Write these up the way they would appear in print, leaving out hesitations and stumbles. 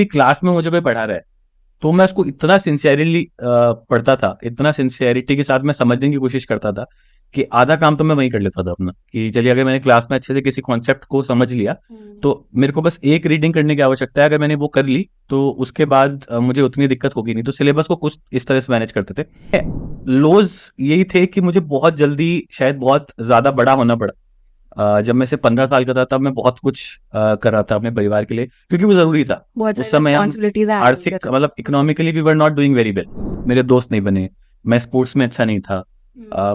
भी क्लास में मुझे कोई पढ़ा रहा है तो मैं उसको इतना सिंसियरली पढ़ता था, इतना सिंसियरिटी के साथ मैं समझने की कोशिश करता था कि आधा काम तो मैं वहीं कर लेता था अपना, कि चलिए अगर मैंने क्लास में अच्छे से किसी कॉन्सेप्ट को समझ लिया तो मेरे को बस एक रीडिंग करने की आवश्यकता है, अगर मैंने वो कर ली तो उसके बाद मुझे उतनी दिक्कत होगी नहीं। तो सिलेबस को कुछ इस तरह से मैनेज करते थे। लोज यही थे कि मुझे बहुत जल्दी शायद बहुत ज्यादा बड़ा होना पड़ा। जब मैं से 15 साल का था तब मैं बहुत कुछ कर रहा था अपने परिवार के लिए, क्योंकि वो जरूरी था। उस समय हम आर्थिक मतलब economically we were not doing very well. मेरे दोस्त नहीं बने, मैं स्पोर्ट्स में अच्छा नहीं था,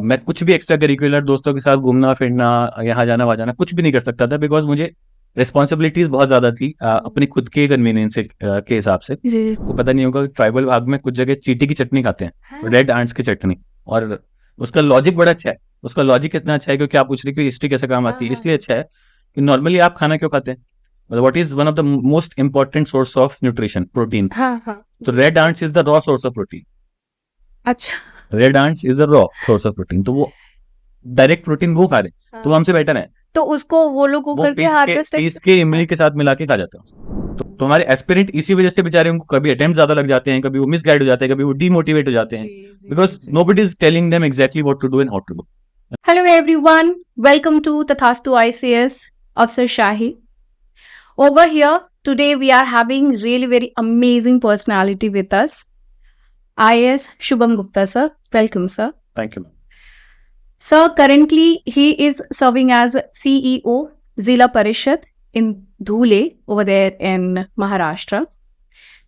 मैं कुछ भी एक्स्ट्रा करिकुलर दोस्तों के साथ घूमना फिरना, यहाँ जाना वहाँ जाना कुछ भी नहीं कर सकता था, बिकॉज मुझे रिस्पॉन्सिबिलिटीज बहुत ज्यादा थी अपनी खुद के कन्वीनियंस के हिसाब से। को पता नहीं होगा, ट्राइबल भाग में कुछ जगह चींटी की चटनी खाते हैं, रेड आंट्स की चटनी, और उसका लॉजिक बड़ा अच्छा है। उसका लॉजिक कितना अच्छा है, क्योंकि आप पूछ रहे कि हिस्ट्री कैसे काम आती है, इसलिए अच्छा है कि नॉर्मली आप खाना क्यों खाते हैं, मतलब what is one of the most important source of nutrition, protein. तो red ants is the raw source of protein. अच्छा, red ants is the raw source of protein, तो वो डायरेक्ट प्रोटीन वो खा रहे, तो हमसे बेटर है। तो उसको वो लोग वो करके हार्वेस्ट पीस के इमली के साथ मिला के खा जाते हैं। तो हमारे एस्पिरेंट इसी वजह से बेचारे उनको कभी अटेम्प्ट ज्यादा लग जाते हैं, कभी वो मिसगाइड हो जाते हैं, कभी वो डीमोटिवेट हो जाते हैं, because nobody is telling them exactly what to do and how to do. Hello everyone, welcome to Tathastu ICS Afsar Shahi. Over here, today we are having really very amazing personality with us. IAS Shubham Gupta sir, welcome sir. Thank you. Sir, currently he is serving as CEO Zila Parishad in Dhule over there in Maharashtra.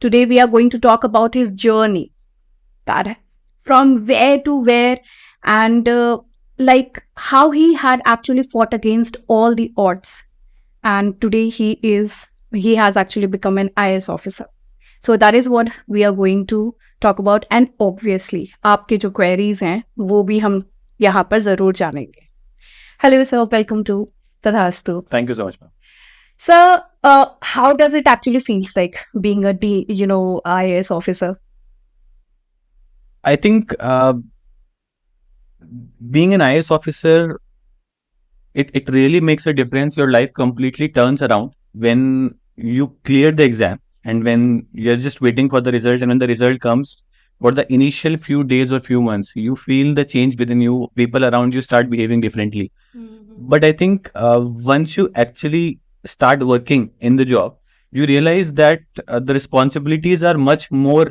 Today we are going to talk about his journey, that from where to where, and like how he had actually fought against all the odds, and today he has actually become an IAS officer. So that is what we are going to talk about, and obviously आपके जो queries हैं वो भी हम यहाँ पर जरूर जानेंगे. Hello sir, welcome to Tathastu. Thank you so much, ma'am. Sir, how does it actually feels like being a IAS officer? I think being an IAS officer, it really makes a difference. Your life completely turns around when you clear the exam and when you're just waiting for the result, and when the result comes, for the initial few days or few months, you feel the change within you. People around you start behaving differently. But I think once you actually start working in the job, you realize that the responsibilities are much more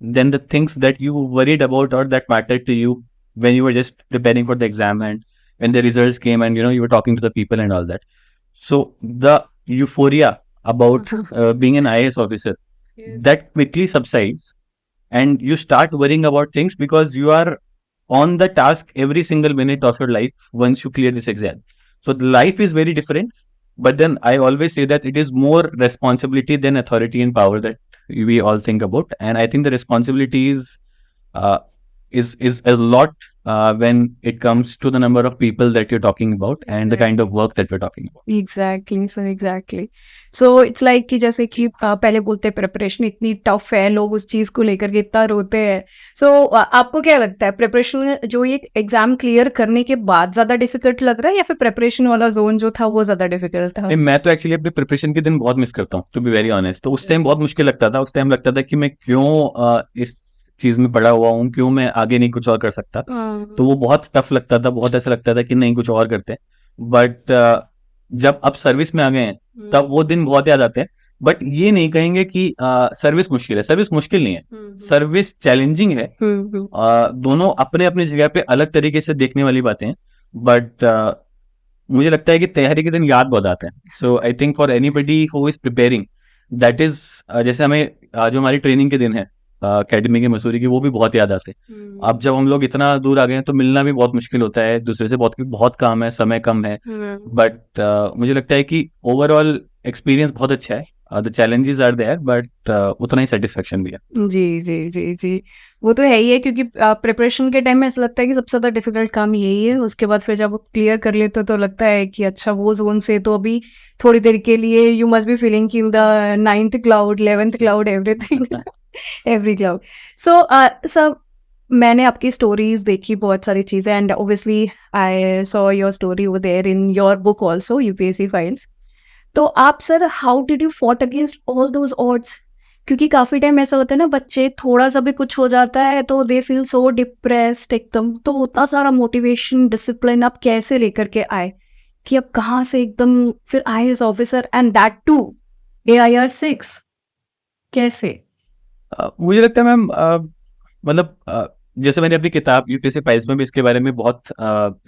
than the things that you worried about or that mattered to you when you were just preparing for the exam, and when the results came and you were talking to the people and all that. So the euphoria about being an IAS officer, that quickly subsides, and you start worrying about things because you are on the task every single minute of your life once you clear this exam. So the life is very different, but then I always say that it is more responsibility than authority and power that we all think about. And I think the responsibility is a lot when it comes to the number of people that you're talking about and the kind of work that we're talking about. Exactly, sir, exactly. So it's like कि जैसे कि पहले बोलते हैं preparation इतनी tough है, लोग उस चीज को लेकर के इतना रोते हैं. So आपको क्या लगता है, प्रिपरेशन जो ये एग्जाम क्लियर करने के बाद ज्यादा डिफिकल्ट लग रहा है या फिर प्रिपरेशन वाला जोन जो था वो ज्यादा डिफिकल्ट था? मैं तो एक्चुअली अपने प्रिपरेशन के दिन बहुत मिस करता हूँ, टू बी वेरी ऑनेस्ट. तो उस टाइम बहुत मुश्किल लगता था. उस टाइम लगता था कि मैं क्यों इस चीज में पड़ा हुआ हूँ, क्यों मैं आगे नहीं कुछ और कर सकता. तो वो बहुत टफ लगता था, बहुत ऐसा लगता था कि नहीं कुछ और करते हैं. बट जब अब सर्विस में आ गए हैं तब वो दिन बहुत याद आते हैं. बट ये नहीं कहेंगे कि सर्विस मुश्किल है. सर्विस मुश्किल नहीं है, सर्विस चैलेंजिंग है. दोनों अपने अपने जगह पे अलग तरीके से देखने वाली बातें हैं. बट मुझे लगता है कि तैयारी के दिन याद बहुत आते हैं. So I think for anybody who is preparing, that is जैसे हमें जो हमारी ट्रेनिंग के दिन है अकेडमी के मसूरी की, वो भी बहुत याद आते हैं. अब जब हम लोग इतना दूर आ गए हैं तो मिलना भी बहुत मुश्किल होता है दूसरे से, बहुत काम है, समय कम है. बट मुझे लगता है कि ओवरऑल एक्सपीरियंस बहुत अच्छा है. The challenges are there, but उतना ही सेटिस्फेक्शन भी है. जी जी जी जी, वो तो है ही है, क्योंकि प्रिपरेशन के टाइम में ऐसा लगता है कि सबसे ज़्यादा डिफिकल्ट काम यही है. उसके बाद फिर जब वो क्लियर कर लेते तो लगता है कि अच्छा वो जोन से तो अभी थोड़ी देर के लिए यू मस्ट बी फीलिंग कि in the 9th cloud 11th cloud everything every cloud. So sir, मैंने आपकी स्टोरीज देखी बहुत सारी चीज़ें, and obviously I saw your story over there in your book also, UPSC files. तो आप sir, how did you fought against all those odds? क्योंकि काफी टाइम ऐसा होता है ना, बच्चे थोड़ा सा भी कुछ हो जाता है तो दे फील सो डिप्रेस्ड एकदम। तो उतना सारा मोटिवेशन डिसिप्लिन आप कैसे लेकर के आए कि अब कहाँ से एकदम फिर IAS officer, and that to AIR 6, कैसे? मुझे लगता है मैम, मतलब जैसे मैंने अपनी किताब यूपीएससी फाइल्स में भी इसके बारे में बहुत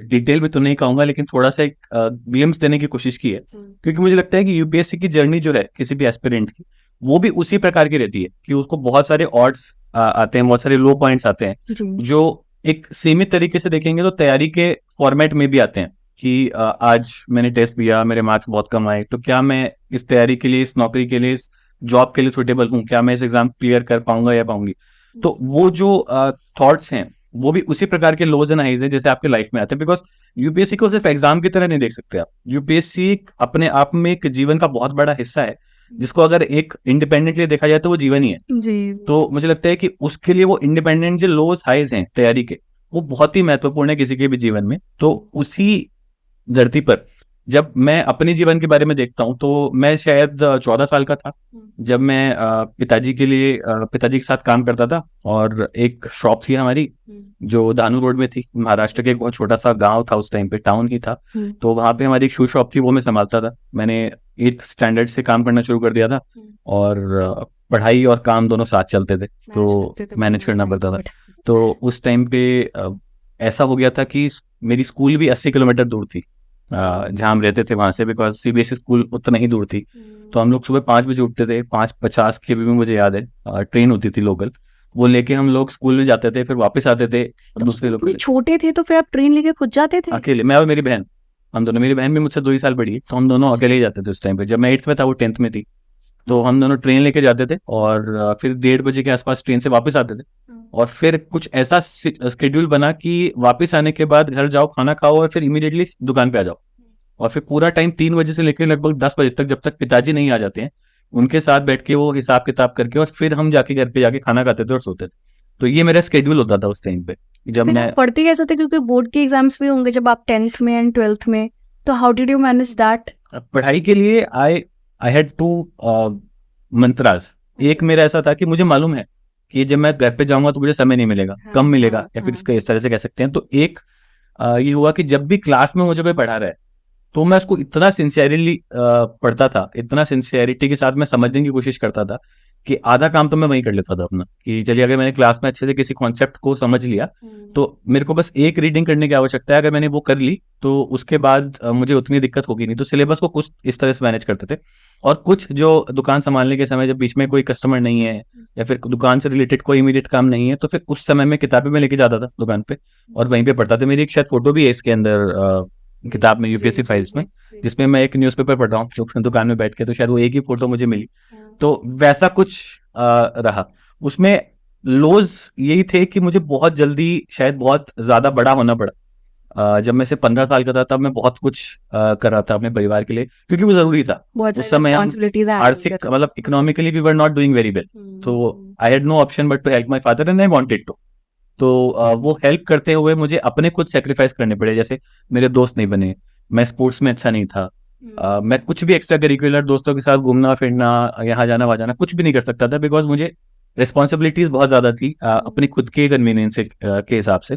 डिटेल में तो नहीं कहूंगा, लेकिन थोड़ा सा एक ग्लिम्स देने की कोशिश की है, क्योंकि मुझे लगता है कि यूपीएससी की जर्नी जो है किसी भी एस्पिरेंट की, वो भी उसी प्रकार की रहती है कि उसको बहुत सारे ऑड्स आते हैं, बहुत सारे लो पॉइंट्स आते हैं, जो एक सीमित तरीके से देखेंगे तो तैयारी के फॉर्मेट में भी आते हैं कि आज मैंने टेस्ट दिया, मेरे मार्क्स बहुत कम आए, तो क्या मैं इस तैयारी के लिए, इस नौकरी के लिए, इस जॉब के लिए सुटेबल हूँ, क्या मैं इस एग्जाम क्लियर कर पाऊंगा या पाऊंगी। तो वो जो थॉट्स हैं वो भी उसी प्रकार के लोज एंड हाइज हैं जैसे आपके लाइफ में आते हैं, बिकॉज यूपीएससी को सिर्फ एग्जाम की तरह नहीं देख सकते आप। यूपीएससी अपने आप में एक जीवन का बहुत बड़ा हिस्सा है, जिसको अगर एक इंडिपेंडेंटली देखा जाए तो वो जीवन ही है। जी। तो मुझे लगता है कि उसके लिए वो इंडिपेंडेंट जो लोज हाइज हैं तैयारी के, वो बहुत ही महत्वपूर्ण है किसी के भी जीवन में। तो उसी धरती पर जब मैं अपने जीवन के बारे में देखता हूँ, तो मैं शायद 14 साल का था जब मैं पिताजी के साथ काम करता था, और एक शॉप थी हमारी जो दानू रोड में थी। महाराष्ट्र के एक बहुत छोटा सा गांव था, उस टाइम पे टाउन ही था। तो वहां पे हमारी एक शू शॉप थी, वो मैं संभालता था। मैंने 8th स्टैंडर्ड से काम करना शुरू कर दिया था, और पढ़ाई और काम दोनों साथ चलते थे, तो मैनेज करना पड़ता था। तो उस टाइम पे ऐसा हो गया था कि मेरी स्कूल भी 80 किलोमीटर दूर थी जहाँ हम रहते थे वहां से, बिकॉज सीबीएसई स्कूल उतना ही दूर थी। तो हम लोग सुबह 5 बजे उठते थे, 5:50 के भी मुझे याद है, ट्रेन होती थी लोकल, वो लेके हम लोग स्कूल में जाते थे, फिर वापस आते थे। तो दूसरे लोग छोटे थे तो फिर आप ट्रेन लेके खुद जाते थे? अकेले, मैं और मेरी बहन, हम दोनों। मेरी बहन भी मुझसे 2 ही साल बड़ी है, तो हम दोनों अकेले ही जाते थे उस टाइम पे। जब मैं 8th में था, वो 10th में थी। तो हम दोनों ट्रेन लेके जाते थे, और फिर 1:30 बजे के आसपास ट्रेन से वापस आते थे। और फिर कुछ ऐसा स्केड्यूल बना कि वापस आने के बाद घर जाओ, खाना खाओ, और फिर इमीडिएटली दुकान पे आ जाओ। और फिर पूरा टाइम 3 बजे से लेकर लगभग 10 बजे तक, जब तक पिताजी नहीं आ जाते हैं, उनके साथ बैठ के वो हिसाब किताब करके, और फिर हम जाके घर पे जाके खाना खाते थे और सोते थे। तो ये मेरा स्केड्यूल होता था उस टाइम पे जब फिर मैं आप पढ़ते कैसे थे? क्योंकि बोर्ड के एग्जाम्स भी होंगे जब आप 10th में एंड 12th में, तो how did you manage that? पढ़ाई के लिए आई हैड 2 मंत्रास। एक मेरा ऐसा था कि मुझे मालूम है कि जब मैं घर पे जाऊंगा तो मुझे समय नहीं मिलेगा, कम मिलेगा, या फिर इसका इस तरह से कह सकते हैं। तो एक ये हुआ कि जब भी क्लास में मुझे कोई पढ़ा रहा है, तो मैं उसको इतना सिंसियरली पढ़ता था, इतना सिंसियरिटी के साथ मैं समझने की कोशिश करता था कि आधा काम तो मैं वहीं कर लेता था अपना, कि चलिए अगर मैंने क्लास में अच्छे से किसी कॉन्सेप्ट को समझ लिया, तो मेरे को बस एक रीडिंग करने की आवश्यकता है। अगर मैंने वो कर ली तो उसके बाद मुझे उतनी दिक्कत होगी नहीं। तो सिलेबस को कुछ इस तरह से मैनेज करते थे। और कुछ जो दुकान संभालने के समय, जब बीच में कोई कस्टमर नहीं है या फिर दुकान से रिलेटेड कोई इमीडिएट काम नहीं है, तो फिर उस समय में किताबें मैं लेके जाता था दुकान पे, और वहीं पे पढ़ता था। मेरी एक शायद फोटो भी है इसके अंदर किताब में, यूपीएससी फाइल्स में, जिसमें मैं एक न्यूज़पेपर पढ़ रहा हूँ दुकान में बैठ के, तो शायद वो एक ही फोटो मुझे मिली। तो वैसा कुछ रहा। उसमें लोज यही थे कि मुझे बहुत जल्दी शायद बहुत ज्यादा बड़ा होना पड़ा। जब मैं से 15 साल का था, तब मैं बहुत कुछ कर रहा था अपने परिवार के लिए, क्योंकि वो जरूरी था। उस समय हम आर्थिक, मतलब economically we were not doing very well, तो I had no option but to help my father, and I wanted to. तो वो हेल्प करते हुए मुझे अपने कुछ सेक्रीफाइस करने पड़े। जैसे मेरे दोस्त नहीं बने, मैं स्पोर्ट्स में अच्छा नहीं था, मैं कुछ भी एक्स्ट्रा करिकुलर दोस्तों के साथ घूमना फिरना, यहाँ जाना वहाँ जाना, कुछ भी नहीं कर सकता था, बिकॉज मुझे रिस्पॉन्सिबिलिटीज बहुत ज्यादा थी अपनी खुद के कन्वीनियंस के हिसाब से।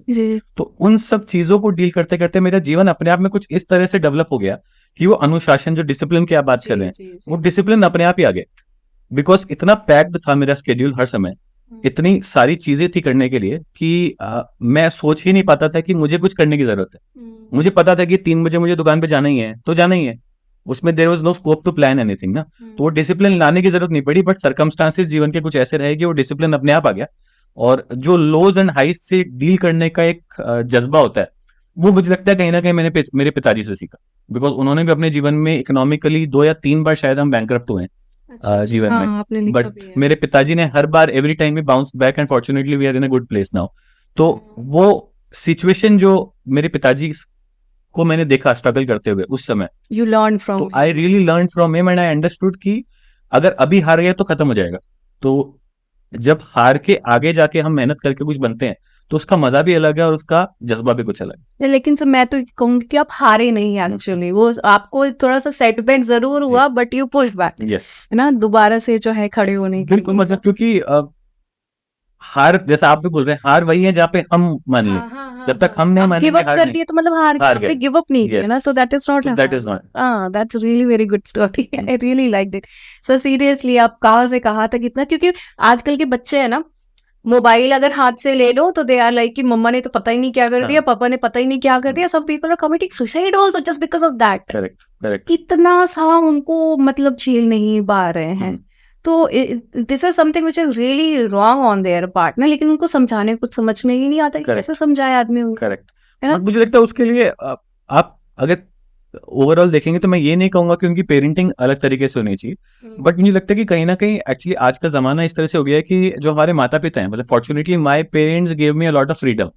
तो उन सब चीजों को डील करते करते मेरा जीवन अपने आप में कुछ इस तरह से डेवलप हो गया कि वो अनुशासन, जो डिसिप्लिन की आप बात कर रहे हैं, वो डिसिप्लिन अपने आप ही आ गया। बिकॉज इतना पैक्ड था मेरा स्केड्यूल हर समय, इतनी सारी चीजें थी करने के लिए कि मैं सोच ही नहीं पाता था कि मुझे कुछ करने की जरूरत है। मुझे पता था कि 3 बजे मुझे दुकान पे जाना ही है तो जाना ही है, उसमें there was no scope to plan anything ना। तो वो डिसिप्लिन लाने की जरूरत नहीं पड़ी, बट सर्कमस्टांसेस जीवन के कुछ ऐसे रहे कि वो डिसिप्लिन अपने आप आ गया। और जो लोज एंड हाइस से डील करने का एक जज्बा होता है, वो मुझे लगता है कहीं ना कहीं मैंने मेरे पिताजी से सीखा। बिकॉज उन्होंने भी अपने जीवन में इकोनॉमिकली 2 या 3 बार शायद हम बैंकरप्ट हुए हैं जीवन में, बट मेरे पिताजी ने हर बार, every time we bounce back, and fortunately we are in a good place now. तो वो सिचुएशन जो मेरे पिताजी को मैंने देखा स्ट्रगल करते हुए उस समय, यू लर्न फ्रॉम, तो I really learn from him, and I understood कि अगर अभी हार गए तो खत्म हो जाएगा। तो जब हार के आगे जाके हम मेहनत करके कुछ बनते हैं, तो उसका मजा भी अलग है और उसका जज्बा भी कुछ अलग है। लेकिन सर मैं तो कहूंगी कि आप हारे नहीं एक्चुअली, वो आपको थोड़ा सा सेटबैक जरूर हुआ but you push back, yes, है ना, दोबारा से जो है खड़े होने के बिल्कुल। लिए। मतलब क्योंकि हार, जैसा आप भी बोल रहे हैं, हार वही है जहाँ पे हम मान लें। जब तक हम नहीं गिव मानेंगे अप हार कर नहीं, दिए तो मतलब हार हार आपने गए। गिव अप नहीं किया ना, Yes. So that is not, that is not. That's really very good story, I really like it. So seriously आप कहाँ से कहाँ तक इतना, क्योंकि आजकल के बच्चे हैं ना, मोबाइल अगर हाथ से ले लो तो दे आर लाइक कि मम्मा ने तो पता ही नहीं क्या कर दिया, पापा ने पता ही नहीं क्या कर दिया, some people are committing suicide also just because of that. Correct, correct. इतना सा उनको मतलब झेल नहीं पा रहे हैं, तो this is something which is really wrong on their part ना, लेकिन उनको समझाने कुछ समझ में ही नहीं आता कि कैसे समझाए आदमी उनको। करेक्ट। है ना? बट मुझे लगता है उसके लिए आप अगर ओवरऑल देखेंगे तो मैं ये नहीं कहूंगा कि उनकी पेरेंटिंग अलग तरीके से होनी चाहिए, बट मुझे लगता है कि कहीं ना कहीं एक्चुअली आज का जमाना इस तरह से हो गया है कि जो हमारे माता पिता हैं, मतलब fortunately my parents give me a lot of freedom,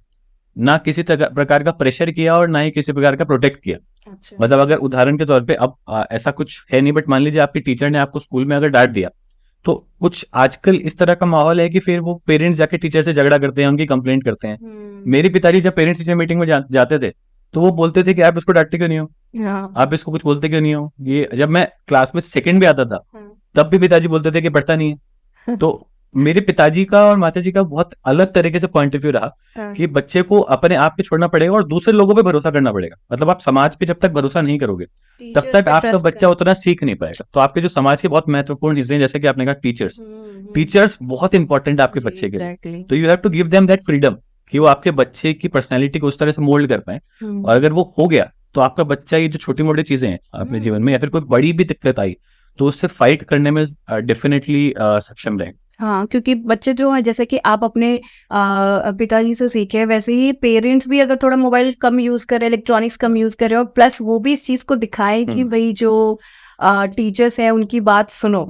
ना किसी प्रकार का प्रेशर किया और ना ही किसी प्रकार का प्रोटेक्ट किया। अच्छा। मतलब अगर उदाहरण के तौर पे अब ऐसा कुछ है नहीं, बट मान लीजिए आपके टीचर ने आपको स्कूल में अगर डांट दिया, तो कुछ आजकल इस तरह का माहौल है कि फिर वो पेरेंट्स जाके टीचर से झगड़ा करते हैं, उनकी कंप्लेंट करते हैं। मेरे पिताजी जब पेरेंट्स टीचर मीटिंग में जाते थे तो वो बोलते थे कि आप इसको डांटते क्यों नहीं हो, आप इसको कुछ बोलते क्यों नहीं हो। ये जब मैं क्लास में सेकंड भी आता था तब भी पिताजी बोलते थे कि पढ़ता नहीं है। तो मेरे पिताजी का और माताजी का बहुत अलग तरीके से पॉइंट ऑफ व्यू रहा कि बच्चे को अपने आप पे छोड़ना पड़ेगा और दूसरे लोगों पे भरोसा करना पड़ेगा। मतलब आप समाज पे जब तक भरोसा नहीं करोगे तब तक आपका बच्चा उतना सीख नहीं पाएगा। तो आपके जो समाज के बहुत महत्वपूर्ण हिस्से हैं, जैसे कि आपने कहा टीचर्स बहुत इंपॉर्टेंट है आपके बच्चे के लिए, तो you have to give them that freedom कि वो आपके बच्चे की पर्सनैलिटी को उस तरह से मोल्ड कर पाए। और अगर वो हो गया तो आपका बच्चा ये जो छोटी मोटी चीजें हैं अपने जीवन में या फिर कोई बड़ी भी दिक्कत आई तो उससे फाइट करने में डेफिनेटली सक्षम रहे। हाँ, क्योंकि बच्चे जो है, जैसे कि आप अपने पिताजी से सीखे, वैसे ही पेरेंट्स भी अगर थोड़ा मोबाइल कम यूज करे, इलेक्ट्रॉनिक्स कम यूज करे, और प्लस वो भी इस चीज को दिखाए कि भाई जो टीचर्स हैं उनकी बात सुनो,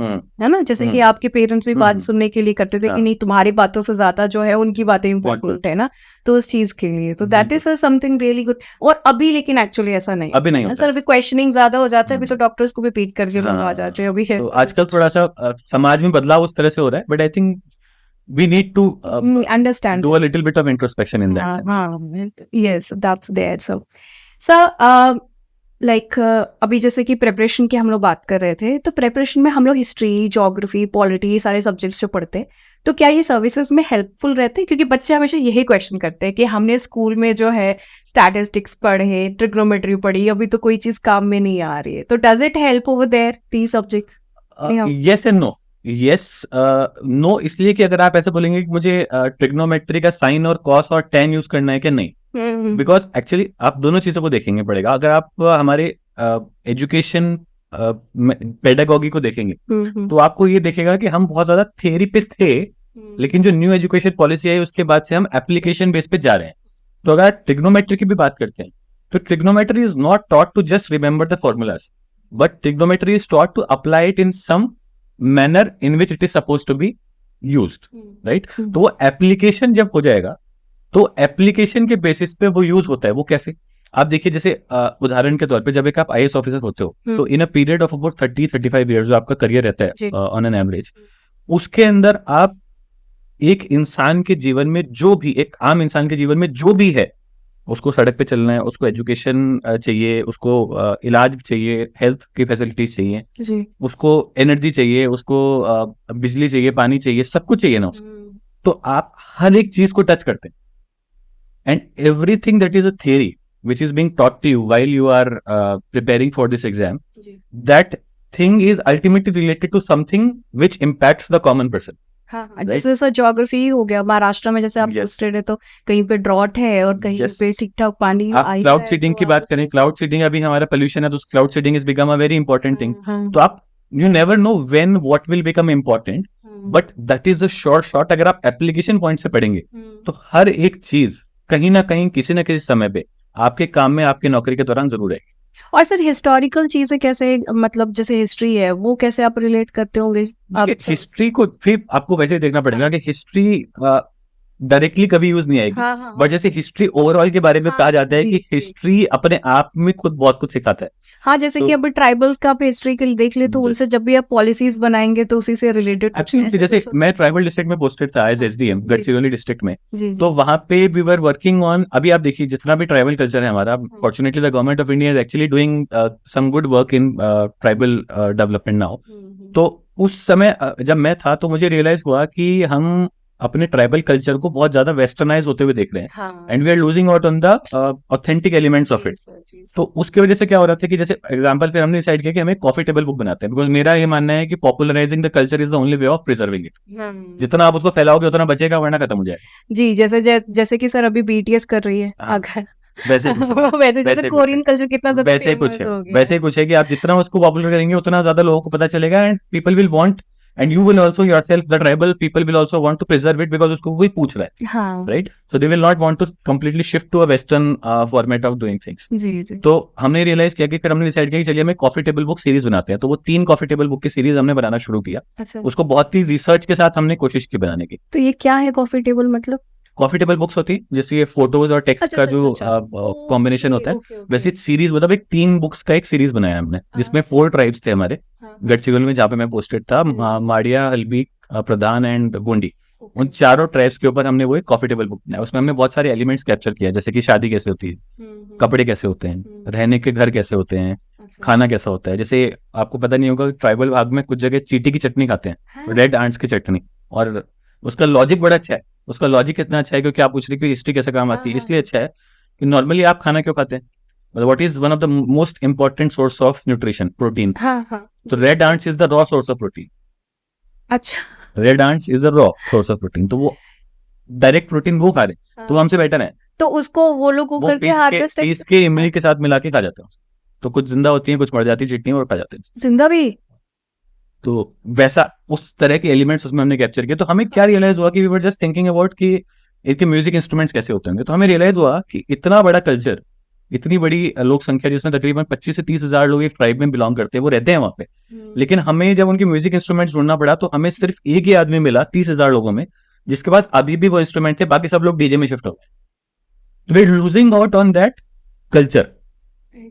है ना, जैसे कि आपके पेरेंट्स भी बात सुनने के लिए करते थे कि नहीं तुम्हारी बातों से ज्यादा जो है उनकी बातें इम्पोर्टेंट है ना, तो उस चीज के लिए, तो that is something really good. और अभी लेकिन एक्चुअली ऐसा नहीं, अभी नहीं होता सर, अभी क्वेश्चनिंग ज्यादा हो जाता है, अभी तो डॉक्टर्स को भी पीट करके आ जाते हैं अभी। तो आजकल थोड़ा सा समाज में बदलाव उस तरह से हो रहा है, but I think we need to understand, do a little bit of introspection in that. Yes, that's there. So like अभी जैसे कि प्रेपरेशन की हम लोग बात कर रहे थे, तो प्रेपरेशन में हम लोग हिस्ट्री, ज्योग्राफी, पॉलिटी, सारे सब्जेक्ट्स जो पढ़ते हैं, तो क्या ये सर्विसेज में हेल्पफुल रहते हैं? क्योंकि बच्चे हमेशा यही क्वेश्चन करते हैं कि हमने स्कूल में जो है स्टैटिस्टिक्स पढ़े, ट्रिग्नोमेट्री पढ़ी, अभी तो कोई चीज काम में नहीं आ रही है, तो does it help over there these subjects? Yes and no. Yes, no इसलिए कि अगर आप ऐसे बोलेंगे कि मुझे ट्रिग्नोमेट्री का साइन और कॉस और टेन यूज करना है कि नहीं, बिकॉज एक्चुअली आप दोनों चीजों को देखेंगे पड़ेगा। अगर आप हमारे एजुकेशन पेडागॉगी को देखेंगे तो आपको ये देखेगा कि हम बहुत ज्यादा थियरी पे थे, लेकिन जो न्यू एजुकेशन पॉलिसी आई उसके बाद से हम एप्लीकेशन बेस पे जा रहे हैं। तो अगर ट्रिग्नोमेट्री की भी बात करते हैं तो trigonometry is not taught to just remember the formulas, but trigonometry is taught to apply it in some manner in which it is suppose to be used, right. तो वो एप्लीकेशन जब हो जाएगा तो एप्लीकेशन के बेसिस पे वो use होता है। वो कैसे, आप देखिए, जैसे उदाहरण के तौर पे जब एक आप आईएएस ऑफिसर होते हो तो in a period of about 30-35 years जो आपका करियर रहता है ऑन एन एवरेज, उसके अंदर आप एक इंसान के जीवन में जो भी, एक आम इंसान के जीवन में जो भी है, उसको सड़क पे चलना है, उसको एजुकेशन चाहिए, उसको इलाज चाहिए, हेल्थ की फैसिलिटीज चाहिए जी, उसको एनर्जी चाहिए, उसको बिजली चाहिए, पानी चाहिए, सब कुछ चाहिए ना उसको। तो आप हर एक चीज को टच करते हैं, and everything that is a theory which is being taught to you while you are preparing for this exam, that thing is ultimately related to something which impacts the common person. हाँ, जैसे sir geography हो गया, महाराष्ट्र में जैसे आप पूछते तो कहीं पे ड्रॉट है और कहीं पे ठीक ठाक पानी। आप क्लाउड सीडिंग की बात करें, क्लाउड सीडिंग अभी हमारा पोल्यूशन है तो cloud seeding is become a very important thing. तो आप you never know when what will become important, but that is a short अगर आप एप्लीकेशन पॉइंट से पढ़ेंगे तो हर एक चीज कहीं ना कहीं किसी न किसी समय पे आपके काम में, आपकी नौकरी के दौरान जरूर आएगी। और सर हिस्टोरिकल चीजें कैसे, मतलब जैसे हिस्ट्री है वो कैसे आप रिलेट करते होंगे? हिस्ट्री को फिर आपको वैसे देखना पड़ेगा कि हिस्ट्री डायरेक्टली कभी यूज नहीं आएगी, बट जैसे हिस्ट्री ओवरऑल के बारे में कहा जाता है कि हिस्ट्री अपने आप में खुद बहुत कुछ सिखाता है। हाँ, जैसे तो कि अभी ट्राइबल्स का आप हिस्ट्री के लिए देख ले तो बिल- उनसे जब भी आप पॉलिसीज बनाएंगे तो उसी से रिलेटेड एब्सोल्युटली, जैसे मैं ट्राइबल डिस्ट्रिक्ट में पोस्टेड था एज एसडीएम जी, गढ़चिरौली डिस्ट्रिक्ट में। जी जी तो वहां पे वी वर वर्किंग ऑन, अभी आप देखिए जितना भी ट्राइबल कल्चर है हमारा, fortunately the government of India is actually doing some good work in tribal development now. तो उस समय जब मैं था तो मुझे रियलाइज हुआ कि हम अपने ट्राइबल कल्चर को बहुत ज्यादा वेस्टर्नाइज होते हुए देख रहे हैं, हाँ and we are losing out on the authentic elements of it. तो उसकी वजह से क्या हो रहा था कि जैसे एग्जांपल फिर हमने डिसाइड किया कि हमें कॉफी टेबल बुक बनाते हैं, बिकॉज मेरा ये मानना है कि popularising the culture is the only way of preserving it. जितना आप उसको फैलाओगे उतना बचेगा, वरना खत्म हो जाएगा। जी, जैसे कि सर अभी बीटीएस कर रही है हाँ, अगर वैसे कुछ है, वैसे जैसे वैसे कुछ है, कोरियन कल्चर कितना ज्यादा वैसे कुछ फेमस है, हो गया वैसे कुछ है कि आप जितना उसको पॉपुलर करेंगे उतना ज्यादा लोगों को पता चलेगा, and people will want, and you will also yourself, the tribal people will also want to preserve it, because उसको कोई पूछ रहा है, हाँ right? So they will not want to completely shift to a western format of doing things. जी जी तो हमने रियलाइज किया कि फिर हमने डिसाइड किया कि चलिए हमें कॉफी टेबल बुक सीरीज बनाते हैं। तो वो 3 कॉफी टेबल बुक की सीरीज हमने बनाना शुरू किया। अच्छा उसको बहुत ही रिसर्च के साथ हमने कोशिश की बनाने की। तो ये क्या है कॉफी टेबल मतलब कॉफी टेबल बुक्स होती जिससे ये फोटोज और टेक्स्ट अच्छा का अच्छा जो अच्छा कॉम्बिनेशन होता है, वैसे सीरीज मतलब एक 3 बुक्स का एक सीरीज बनाया हमने, जिसमें 4 ट्राइब्स थे हमारे गढ़चिरौली में, जहाँ पे मैं पोस्टेड था, माड़िया, हल्बी, प्रधान एंड गोंडी। उन चारों ट्राइब्स के ऊपर हमने वो एक कॉफी टेबल बुक बनाया। उसमें हमने बहुत सारे एलिमेंट्स कैप्चर किया, जैसे कि शादी कैसे होती है, कपड़े कैसे होते हैं, रहने के घर कैसे होते हैं, खाना कैसा होता है। जैसे आपको पता नहीं होगा, ट्राइबल भाग में कुछ जगह चींटी की चटनी खाते हैं, रेड आंट्स की चटनी, और उसका लॉजिक बड़ा अच्छा है। उसका लॉजिक इतना अच्छा है क्योंकि आप पूछ रहे कि हिस्ट्री कैसे काम आती है, इसलिए अच्छा है कि नॉर्मली आप खाना क्यों खाते हैं, what is one of the most important source of nutrition, protein. हाँ हाँ तो red ants is the raw source of protein. अच्छा red ants is the raw source of protein, तो वो डायरेक्ट प्रोटीन वो खा रहे, तो वो हमसे बेटर है। तो उसको वो लोग वो वो करके हार्वेस्ट पीस के इमली के साथ मिला के खा जाते हैं। तो कुछ जिंदा होती है, कुछ मर जाती है चटनी, और खा जाते हैं। जिंदा भी तो वैसा उस तरह के एलिमेंट्स उसमें हमने कैप्चर किए। तो हमें क्या रियलाइज हुआ कि we were just thinking about कि इसके म्यूजिक इंस्ट्रूमेंट्स कैसे होते होंगे। तो हमें रियलाइज हुआ कि इतना बड़ा कल्चर, इतनी बड़ी लोक संख्या, जिसमें तकरीबन 25 से 30 हजार लोग एक ट्राइब में बिलोंग करते हैं, वो रहते हैं वहां पे। लेकिन हमें जब उनके म्यूजिक इंस्ट्रूमेंट्स ढूंढना पड़ा तो हमें सिर्फ एक ही आदमी मिला 30,000 लोगों में, जिसके पास अभी भी वो इंस्ट्रूमेंट थे। बाकी सब लोग डीजे में शिफ्ट हो गए। We losing out on that culture.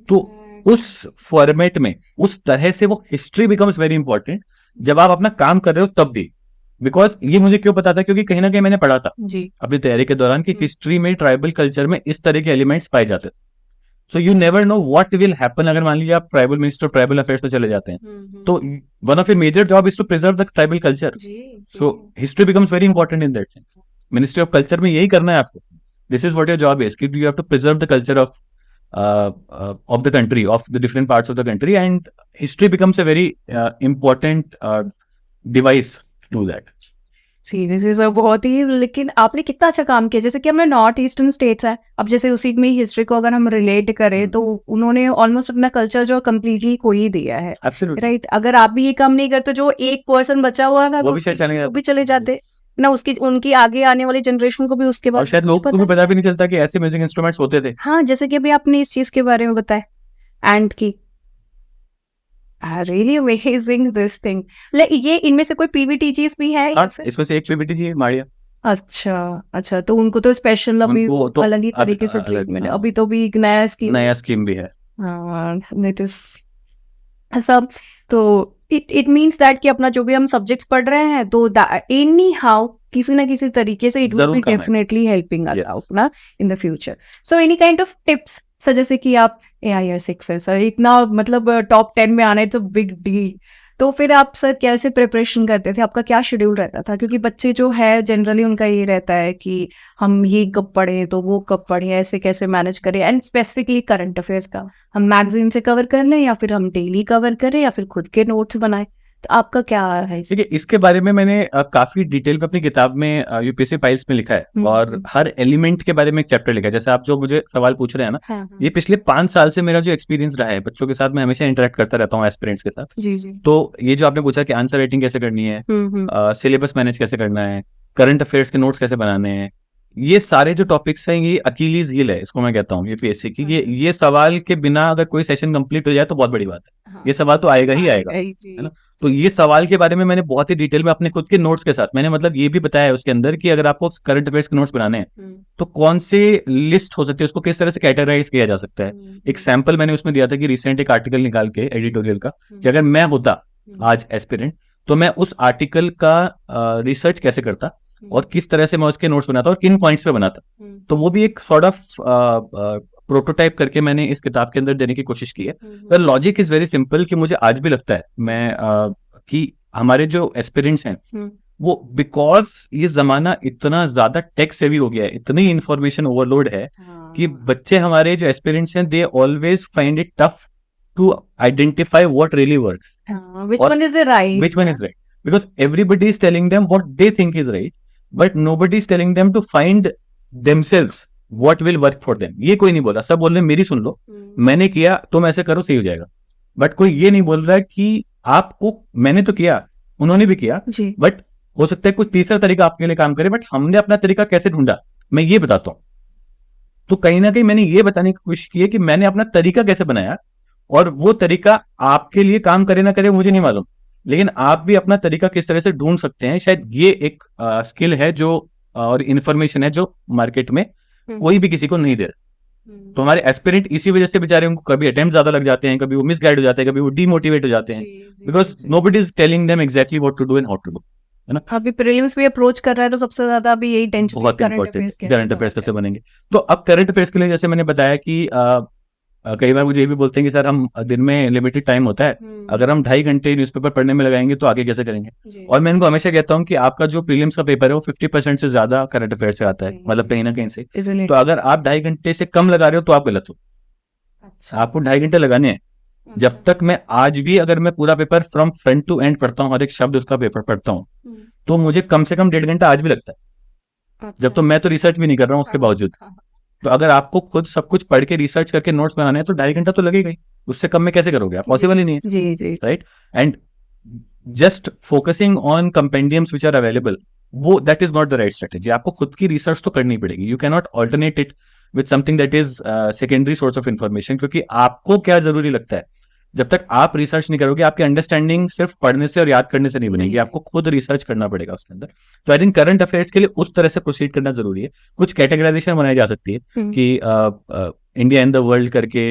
तो उस फॉर्मेट में उस तरह से वो हिस्ट्री बिकम्स वेरी इंपॉर्टेंट जब आप अपना काम कर रहे हो तब भी। बिकॉज ये मुझे क्यों पता था, क्योंकि कहीं ना कहीं मैंने पढ़ा था जी अपनी तैयारी के दौरान कि हिस्ट्री में, ट्राइबल कल्चर में इस तरह के एलिमेंट्स पाए जाते थे। So you never know what will happen. अगर मान लीजिए आप tribal minister of tribal affairs में चले जाते हैं, तो one of your major job is to preserve the tribal culture. So history becomes very important in that sense. Ministry of culture में यही करना है आपको। This is what your job is, कि you have to preserve the culture of the country, of the different parts of the country, and history becomes a very important device to do that. Seriously sir बहुत ही, लेकिन आपने कितना अच्छा काम किया। जैसे कि हमने नॉर्थ ईस्टर्न स्टेट्स है, अब जैसे उसी में हिस्ट्री को अगर हम रिलेट करें तो उन्होंने ऑलमोस्ट अपना कल्चर जो कंप्लीटली खो ही दिया है, Absolutely. राइट? अगर आप भी ये काम नहीं करते, जो 1% बचा हुआ था वो तो भी शायद चले वो भी चले जाते ना, उसकी उनकी आगे आने वाली जनरेशन को भी उसके और बाद शायद लोगों को भी पता भी नहीं चलता कि ऐसे म्यूजिक इंस्ट्रूमेंट्स होते थे। हाँ, जैसे कि अभी आपने इस चीज के बारे में बताया एंड की रियली अमेजिंग दिस थिंग। ये इनमें से कोई पीवीटी चीज भी है या हाँ, फिर? इसमें से एक पीपीटी जी है माड़िया। अच्छा अच्छा, तो उनको तो स्पेशल अभी उनको तो अलग ही तरीके से अलग, ट्रीटमेंट है। हाँ। अभी तो भी एक नया स्कीम नया स्कीम भी है। दैट इज सब। तो इट मीन्स दैट कि अपना जो भी हम सब्जेक्ट्स पढ़ रहे हैं तो एनी हाउ किसी ना किसी तरीके से इट विल जरूर बी काम आएगा। Definitely helping us Yes. Out ना in the future. So any kind of tips sir, जैसे कि आप AIR6 है सर, इतना मतलब टॉप 10 में आना इट्स अ बिग डील। तो फिर आप सर कैसे प्रिपरेशन करते थे? आपका क्या शेड्यूल रहता था? क्योंकि बच्चे जो है जनरली उनका ये रहता है कि हम ये कब पढ़े तो वो कब पढ़े, ऐसे कैसे मैनेज करें, एंड स्पेसिफिकली करंट अफेयर्स का हम मैगजीन से कवर कर लें या फिर हम डेली कवर करें या फिर खुद के नोट्स बनाएं? तो आपका क्या है? देखिए, इसके बारे में मैंने काफी डिटेल में अपनी किताब में यूपीएससी फाइल्स में लिखा है, और हर एलिमेंट के बारे में एक चैप्टर लिखा है। जैसे आप जो मुझे सवाल पूछ रहे हैं ना, हाँ, ये पिछले 5 साल से मेरा जो एक्सपीरियंस रहा है, बच्चों के साथ मैं हमेशा इंटरेक्ट करता रहता हूँ, एस्पिरेंट्स के साथ। जी जी तो ये जो आपने पूछा कि आंसर राइटिंग कैसे करनी है, सिलेबस मैनेज कैसे करना है, करंट अफेयर्स के नोट्स कैसे बनाने हैं, ये सारे जो टॉपिक्स हैं ये अकीलीज हील है, इसको मैं कहता हूँ यूपीएससी की। ये सवाल के बिना अगर कोई सेशन कंप्लीट हो जाए तो बहुत बड़ी बात है। ये सवाल तो आएगा ही आएगा, है ना। तो ये सवाल के बारे में मैंने बहुत ही डिटेल में अपने खुद के नोट्स के साथ मैंने मतलब ये भी बताया है उसके अंदर कि अगर आपको करंट अफेयर्स के नोट्स बनाने हैं तो कौन से लिस्ट हो सकती है, उसको किस तरह से कैटेगराइज किया जा सकता है। एक सैंपल मैंने उसमें दिया था कि रिसेंट एक आर्टिकल निकाल के एडिटोरियल का कि अगर मैं होता आज एस्पिरेंट तो मैं उस आर्टिकल का रिसर्च कैसे करता और किस तरह से मैं उसके नोट्स बनाता और किन पॉइंट्स पे बनाता। तो वो भी एक सॉर्ट ऑफ प्रोटोटाइप करके मैंने इस किताब के अंदर देने की कोशिश की है। तो लॉजिक इज वेरी सिंपल कि मुझे आज भी लगता है मैं कि हमारे जो एस्पिरेंट्स हैं वो बिकॉज ये जमाना इतना ज्यादा टेक सेवी हो गया है, इतनी इंफॉर्मेशन ओवरलोड है कि बच्चे हमारे जो एस्पिरेंट्स हैं they always find it tough to identify what really works. Which one is the right? Which one is right? Because everybody is telling them what they think is right, but nobody is telling them to find themselves what will work for them. ये कोई नहीं बोला, सब बोल रहे मेरी सुन लो, मैंने किया तुम ऐसे करो सही हो जाएगा। बट कोई ये नहीं बोल रहा कि आपको, मैंने तो किया उन्होंने भी किया, बट हो सकता है कोई तीसरा तरीका आपके लिए काम करे, बट हमने अपना तरीका कैसे ढूंढा मैं ये बताता हूँ। तो कहीं ना कहीं मैंने ये बताने की कोशिश की है कि मैंने अपना तरीका कैसे बनाया और वो तरीका आपके लिए काम करे ना करे मुझे नहीं मालूम, लेकिन आप भी अपना तरीका किस तरह से ढूंढ सकते हैं। शायद ये एक स्किल है जो और इन्फॉर्मेशन है जो मार्केट में कोई भी किसी को नहीं दे रहा। तो हमारे एस्पिरेंट इसी वजह से बेचारे उनको कभी अटेम्प्ट ज्यादा लग जाते हैं, कभी वो मिसगाइड हो जाते हैं, कभी वो डीमोटिवेट हो जाते हैं, because nobody is telling them exactly what to do and how to do, है ना। अभी प्रीलिम्स भी अप्रोच कर रहा है तो सबसे ज्यादा अभी यही टेंशन बहुत इंपॉर्टेंट करंट अफेयर्स कैसे बनेंगे। तो अब करंट अफेयर्स के लिए जैसे मैंने बताया कि कई बार मुझे ये भी बोलते हैं कि सर हम दिन में लिमिटेड टाइम होता है, अगर हम 2.5 घंटे न्यूज़पेपर पढ़ने में लगाएंगे तो आगे कैसे करेंगे। और मैं इनको हमेशा कहता हूँ कि आपका जो प्रीलिम्स का पेपर है वो 50% से ज्यादा करंट अफेयर से आता है, मतलब कहीं ना कहीं से। तो अगर आप 2.5 घंटे से कम लगा रहे हो तो आप गलत हो। आपको 2.5 घंटे लगाने हैं। जब तक मैं आज भी अगर मैं पूरा paper from front to end पढ़ता हूँ, हर एक शब्द उसका पेपर पढ़ता हूँ, तो मुझे कम से कम 1.5 घंटा आज भी लगता है। जब तो मैं तो रिसर्च भी नहीं कर रहा हूँ उसके बावजूद। तो अगर आपको खुद सब कुछ पढ़ के रिसर्च करके नोट्स बनाने हैं तो 2.5 घंटा तो लगेगा ही, उससे कम में कैसे करोगे आप, पॉसिबल ही नहीं है। जी right. And just focusing on compendiums which are available, वो that is not the right strategy. आपको खुद की रिसर्च तो करनी पड़ेगी। You can not alternate it with something that is secondary source of information, क्योंकि आपको क्या जरूरी लगता है, जब तक आप रिसर्च नहीं करोगे आपकी अंडरस्टैंडिंग सिर्फ पढ़ने से और याद करने से नहीं बनेगी, आपको खुद रिसर्च करना पड़ेगा उसके अंदर। तो आई थिंक करंट अफेयर्स के लिए उस तरह से प्रोसीड करना जरूरी है। कुछ कैटेगराइजेशन बनाई जा सकती है कि इंडिया इन द वर्ल्ड करके,